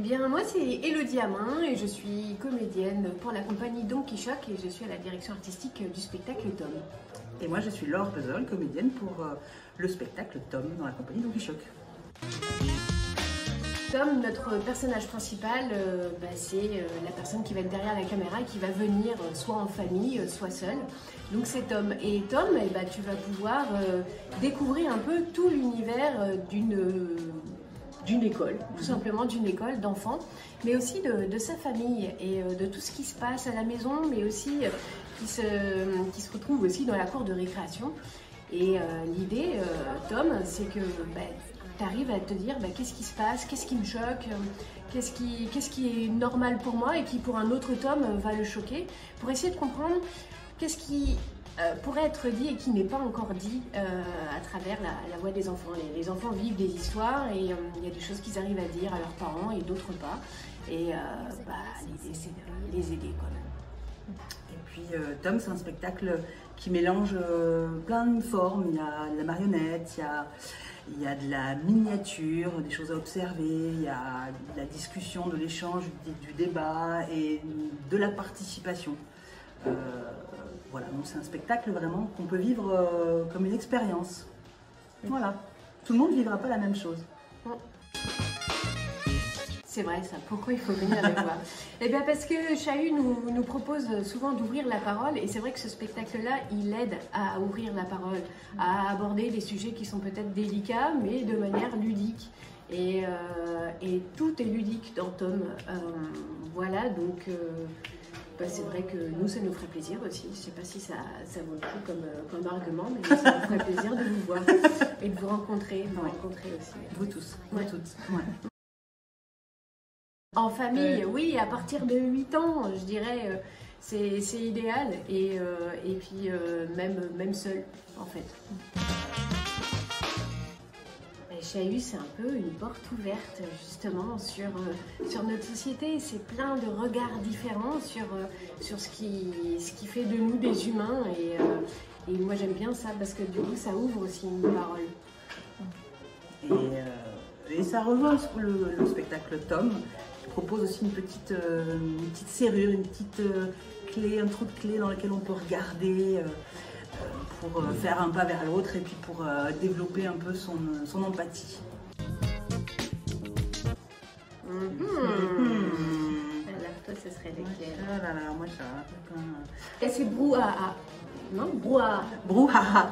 bien, moi c'est Élodie Amin et je suis comédienne pour la compagnie Donkey Choc et je suis à la direction artistique du spectacle Tom. Et moi je suis Laure Bezol, comédienne pour le spectacle Tom dans la compagnie Donkey Choc. Tom, notre personnage principal, c'est la personne qui va être derrière la caméra et qui va venir soit en famille, soit seul. Donc c'est Tom. Et Tom, tu vas pouvoir découvrir un peu tout l'univers d'une école, tout simplement d'une école d'enfants, mais aussi de sa famille et de tout ce qui se passe à la maison, mais aussi qui se retrouve aussi dans la cour de récréation. Et l'idée, Tom, c'est que tu arrives à te dire qu'est-ce qui se passe, qu'est-ce qui me choque, qu'est-ce qui est normal pour moi et qui pour un autre Tom va le choquer, pour essayer de comprendre qu'est-ce qui pourrait être dit et qui n'est pas encore dit à travers la voix des enfants. Les enfants vivent des histoires et il y a des choses qu'ils arrivent à dire à leurs parents et d'autres pas. Et l'idée c'est de les aider quand même. Et puis Tom, c'est un spectacle qui mélange plein de formes. Il y a de la marionnette, il y a de la miniature, des choses à observer, il y a de la discussion, de l'échange, du débat et de la participation. Voilà, donc c'est un spectacle vraiment qu'on peut vivre comme une expérience. Voilà, tout le monde ne vivra pas la même chose. C'est vrai ça, pourquoi il faut venir le voir? Eh bien parce que Chahut nous propose souvent d'ouvrir la parole et c'est vrai que ce spectacle-là, il aide à ouvrir la parole, à aborder des sujets qui sont peut-être délicats mais de manière ludique. Et tout est ludique dans Tom. Voilà, donc c'est vrai que nous, ça nous ferait plaisir aussi. Je ne sais pas si ça vaut le coup comme argument, mais ça nous ferait plaisir de vous voir et de vous rencontrer, aussi. Vous tous, vous toutes. Ouais. En famille, oui, à partir de 8 ans, je dirais, c'est idéal. Et puis, même seul, en fait. Chahut, c'est un peu une porte ouverte, justement, sur notre société. C'est plein de regards différents sur ce qui fait de nous des humains. Et moi, j'aime bien ça, parce que du coup, ça ouvre aussi une parole. Et ça rejoint le spectacle Tom, qui propose aussi une petite serrure, une petite clé, un trou de clé dans lequel on peut regarder pour faire un pas vers l'autre et puis pour développer un peu son empathie. Alors toi, ce serait lequel? Ah là là, moi ça... Et c'est brouhaha. Non, brouhaha. Brouhaha.